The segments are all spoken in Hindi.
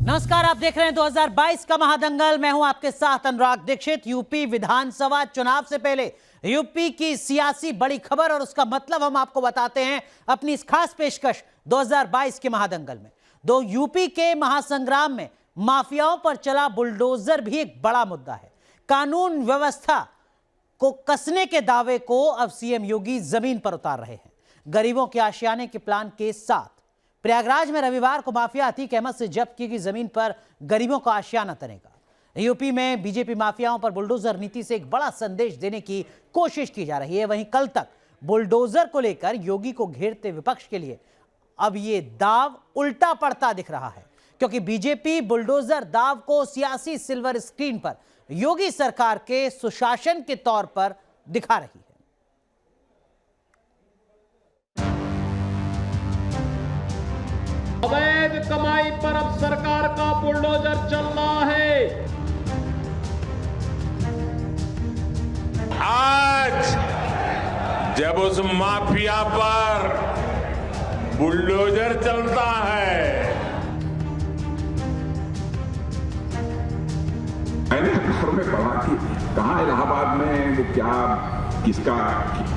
नमस्कार, आप देख रहे हैं 2022 का महादंगल। मैं हूं आपके साथ अनुराग दीक्षित। यूपी विधानसभा चुनाव से पहले यूपी की सियासी बड़ी खबर और उसका मतलब हम आपको बताते हैं अपनी इस खास पेशकश 2022 के महादंगल में। दो यूपी के महासंग्राम में माफियाओं पर चला बुलडोजर भी एक बड़ा मुद्दा है। कानून व्यवस्था को कसने के दावे को अब सीएम योगी जमीन पर उतार रहे हैं। गरीबों के आशियाने के प्लान के साथ प्रयागराज में रविवार को माफिया अतीक अहमद से जब्त की गई जमीन पर गरीबों का आशियाना तनेगा। यूपी में बीजेपी माफियाओं पर बुलडोजर नीति से एक बड़ा संदेश देने की कोशिश की जा रही है। वहीं कल तक बुलडोजर को लेकर योगी को घेरते विपक्ष के लिए अब ये दाव उल्टा पड़ता दिख रहा है, क्योंकि बीजेपी बुलडोजर दाव को सियासी सिल्वर स्क्रीन पर योगी सरकार के सुशासन के तौर पर दिखा रही है। अवैध कमाई पर अब सरकार का बुलडोजर चल रहा है। आज जब उस माफिया पर बुलडोजर चलता है, मैंने खबर में पढ़ा कि कहाँ इलाहाबाद में वो क्या किसका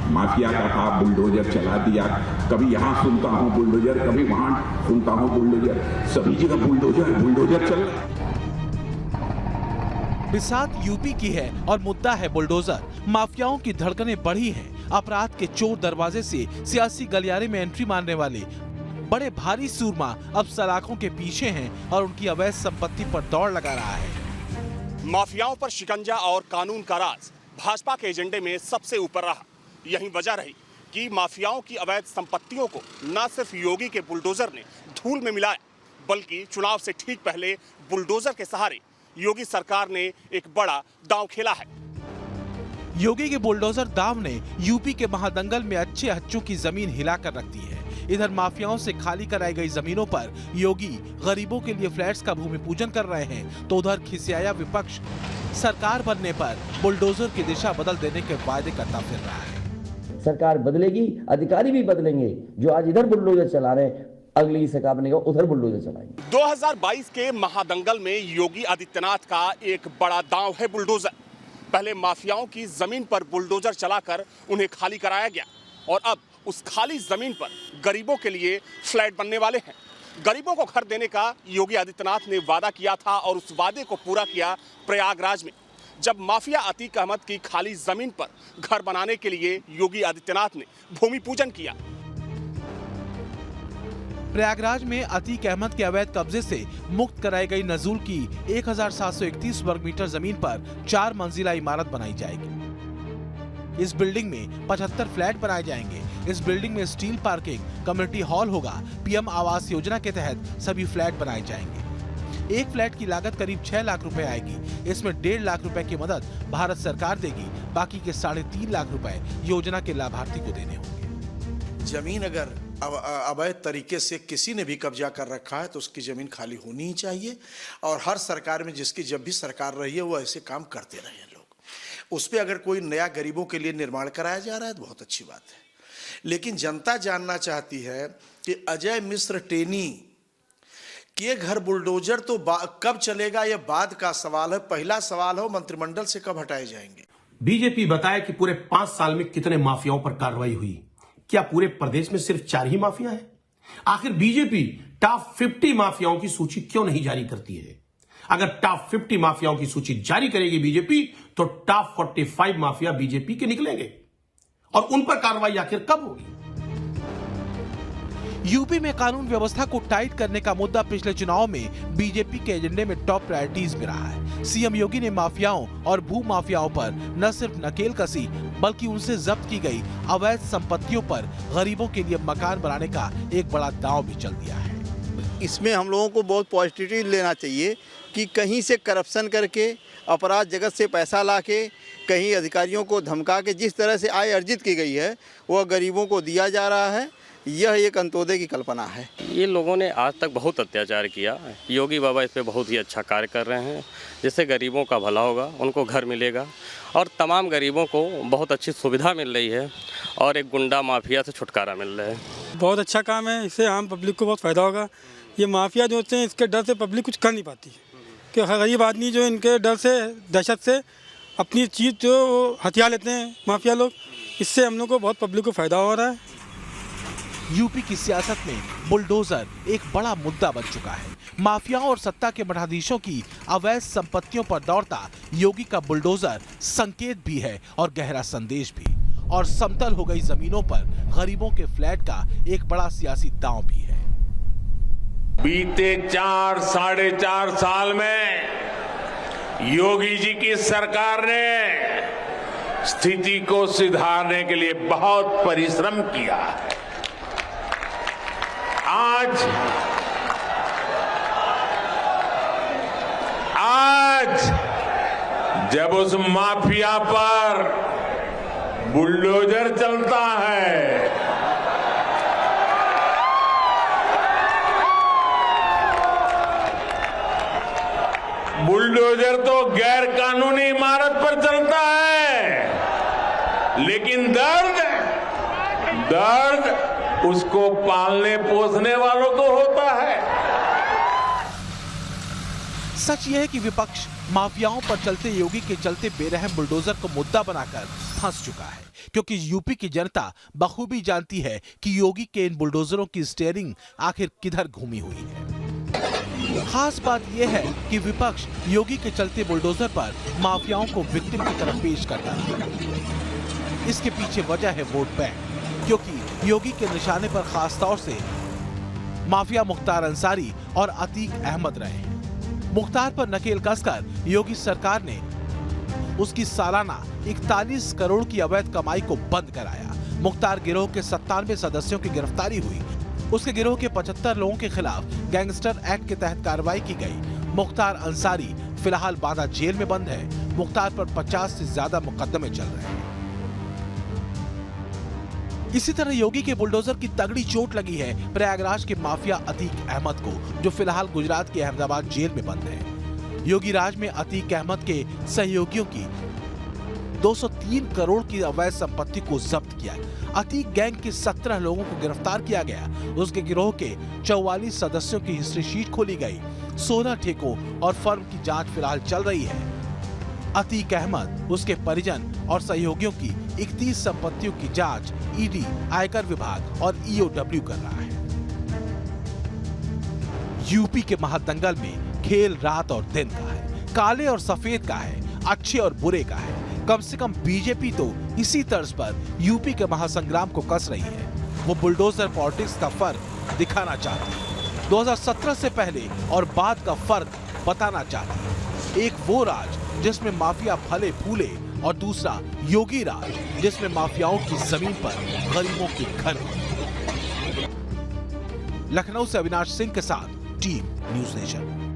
माफिया का था, बुलडोजर चला दिया। कभी यहाँ सुनता हूँ बुलडोजर, कभी वहाँ सुनता हूँ बुलडोजर, सभी जगह बुलडोजर चल रहा है। बिसात यूपी की है और मुद्दा है बुलडोजर। माफियाओं की धड़कनें बढ़ी हैं। अपराध के चोर दरवाजे से सियासी गलियारे में एंट्री मारने वाले बड़े भारी सूरमा अब सलाखों के पीछे हैं और उनकी अवैध संपत्ति पर दौड़ लगा रहा है। माफियाओं पर शिकंजा और कानून का राज भाजपा के एजेंडे में सबसे ऊपर रहा। यही वजह रही कि माफियाओं की अवैध संपत्तियों को न सिर्फ योगी के बुलडोजर ने धूल में मिलाया, बल्कि चुनाव से ठीक पहले बुलडोजर के सहारे योगी सरकार ने एक बड़ा दांव खेला है। योगी के बुलडोजर दाव ने यूपी के महादंगल में अच्छे अच्छों की जमीन हिलाकर रख दी है। इधर माफियाओं से खाली कराई गई जमीनों पर योगी गरीबों के लिए फ्लैट्स का भूमि पूजन कर रहे हैं, तो उधर खिसियाया विपक्ष सरकार बनने पर बुलडोजर की दिशा बदल देने के वायदे करता फिर रहा है। सरकार बदलेगी, अधिकारी भी बदलेंगे। जो आज इधर बुलडोजर चला रहे हैं, अगली सरकार बनेगा उधर बुलडोजर चलाएंगे। 2022 के महादंगल में योगी आदित्यनाथ का एक बड़ा दांव है बुलडोजर। पहले माफियाओं की जमीन पर बुलडोजर चलाकर उन्हें खाली कराया गया और अब उस खाली जमीन पर गरीबों के लिए फ्लैट बनने वाले हैं। गरीबों को घर देने का योगी आदित्यनाथ ने वादा किया था और उस वादे को पूरा किया प्रयागराज में, जब माफिया अतीक अहमद की खाली जमीन पर घर बनाने के लिए योगी आदित्यनाथ ने भूमि पूजन किया। प्रयागराज में अतीक अहमद के अवैध कब्जे से मुक्त कराई गई नजूल की 1731 वर्ग मीटर जमीन पर 4 मंजिला इमारत बनाई जाएगी। इस बिल्डिंग में 75 फ्लैट बनाए जाएंगे। इस बिल्डिंग में स्टील पार्किंग, कम्युनिटी हॉल होगा। पीएम आवास योजना के तहत सभी फ्लैट बनाए जाएंगे। एक फ्लैट की लागत करीब 6 लाख रुपए आएगी। इसमें 1.5 लाख रुपए की मदद भारत सरकार देगी। बाकी के 3.5 लाख रुपए योजना के लाभार्थी को देने होंगे। जमीन अगर अवैध तरीके से किसी ने भी कब्जा कर रखा है तो उसकी जमीन खाली होनी ही चाहिए। और हर सरकार में जिसकी जब भी सरकार रही है वो ऐसे काम करते रहे हैं लोग। उस पर अगर कोई नया गरीबों के लिए निर्माण कराया जा रहा है तो बहुत अच्छी बात है। लेकिन जनता जानना चाहती है कि अजय मिश्र टेनी के घर बुलडोजर तो कब चलेगा, यह बाद का सवाल है। पहला सवाल हो मंत्रिमंडल से कब हटाए जाएंगे। बीजेपी बताए कि पूरे 5 साल में कितने माफियाओं पर कार्रवाई हुई। क्या पूरे प्रदेश में सिर्फ 4 ही माफिया है? आखिर बीजेपी टॉप 50 माफियाओं की सूची क्यों नहीं जारी करती है? अगर टॉप 50 माफियाओं की सूची जारी करेगी बीजेपी तो टॉप 45 माफिया बीजेपी के निकलेंगे और उन पर कार्रवाई आखिर कब होगी? यूपी में कानून व्यवस्था को टाइट करने का मुद्दा पिछले चुनाव में बीजेपी के एजेंडे में टॉप प्रायोरिटीज में रहा है। सीएम योगी ने माफियाओं और भू माफियाओं पर न सिर्फ नकेल कसी, बल्कि उनसे जब्त की गई अवैध संपत्तियों पर गरीबों के लिए मकान बनाने का एक बड़ा दांव भी चल दिया है। इसमें हम लोगों को बहुत पॉजिटिव लेना चाहिए कि कहीं से करप्शन करके, अपराध जगत से पैसा लाके, कहीं अधिकारियों को धमका के जिस तरह से आय अर्जित की गई है वह गरीबों को दिया जा रहा है। यह एक अंत्योदय की कल्पना है। ये लोगों ने आज तक बहुत अत्याचार किया। योगी बाबा इस पे बहुत ही अच्छा कार्य कर रहे हैं, जिससे गरीबों का भला होगा, उनको घर मिलेगा और तमाम गरीबों को बहुत अच्छी सुविधा मिल रही है और एक गुंडा माफिया से छुटकारा मिल रहा है। बहुत अच्छा काम है, इससे आम पब्लिक को बहुत फ़ायदा होगा। ये माफिया जो होते हैं इसके डर से पब्लिक कुछ कर नहीं पाती है कि गरीब आदमी जो इनके डर से दहशत से अपनी चीज़ जो हथिया लेते हैं माफिया लोग, इससे हम लोग को बहुत पब्लिक को फ़ायदा हो रहा है। यूपी की सियासत में बुलडोजर एक बड़ा मुद्दा बन चुका है। माफियाओं और सत्ता के मठाधीशों की अवैध संपत्तियों पर दौड़ता योगी का बुलडोजर संकेत भी है और गहरा संदेश भी, और समतल हो गई जमीनों पर गरीबों के फ्लैट का एक बड़ा सियासी दांव भी है। बीते 4-4.5 साल में योगी जी की सरकार ने स्थिति को सुधारने के लिए बहुत परिश्रम किया है। आज जब उस माफिया पर बुलडोजर चलता है, बुलडोजर तो गैर कानूनी इमारत पर चलता है, लेकिन दर्द उसको पालने पोसने वालों को होता है। सच यह है कि विपक्ष माफियाओं पर चलते योगी के चलते बेरहम बुलडोजर को मुद्दा बनाकर फंस चुका है, क्योंकि यूपी की जनता बखूबी जानती है कि योगी के इन बुलडोजरों की स्टीयरिंग आखिर किधर घूमी हुई है। खास बात यह है कि विपक्ष योगी के चलते बुलडोजर पर माफियाओं को विक्टिम की तरफ पेश करता है। इसके पीछे वजह है वोट बैंक, क्योंकि योगी के निशाने पर खास तौर से माफिया मुख्तार अंसारी और अतीक अहमद रहे हैं। मुख्तार पर नकेल कसकर योगी सरकार ने उसकी सालाना 41 करोड़ की अवैध कमाई को बंद कराया। मुख्तार गिरोह के 97 सदस्यों की गिरफ्तारी हुई। उसके गिरोह के 75 लोगों के खिलाफ गैंगस्टर एक्ट के तहत कार्रवाई की गई। मुख्तार अंसारी फिलहाल बांदा जेल में बंद है। मुख्तार पर 50 से ज्यादा मुकदमे चल रहे हैं। इसी तरह योगी के बुलडोजर की तगड़ी चोट लगी है प्रयागराज के माफिया अतीक अहमद को, जो फिलहाल गुजरात के अहमदाबाद जेल में बंद है। योगी राज में अतीक अहमद के सहयोगियों की 203 करोड़ की अवैध संपत्ति को जब्त किया। अतीक गैंग के 17 लोगों को गिरफ्तार किया गया। उसके गिरोह के 44 सदस्यों की हिस्ट्री शीट खोली गई। 16 ठेकों और फर्म की जांच फिलहाल चल रही है। अतीक अहमद, उसके परिजन और सहयोगियों की 31 संपत्तियों की जांच ईडी, आयकर विभाग और ईओडब्ल्यू कर रहा है। यूपी के महादंगल में खेल रात और दिन का है, काले और सफेद का है, अच्छे और बुरे का है। कम से कम बीजेपी तो इसी तर्ज पर यूपी के महासंग्राम को कस रही है। वो बुलडोजर पॉलिटिक्स का फर्क दिखाना चाहती है। 2017 से पहले और बाद का फर्क बताना चाहती है। एक वो राज जिसमें माफिया फले फूले, और दूसरा योगी राज जिसमें माफियाओं की जमीन पर गरीबों के घर। लखनऊ से अविनाश सिंह के साथ टीम न्यूज़ नेशन।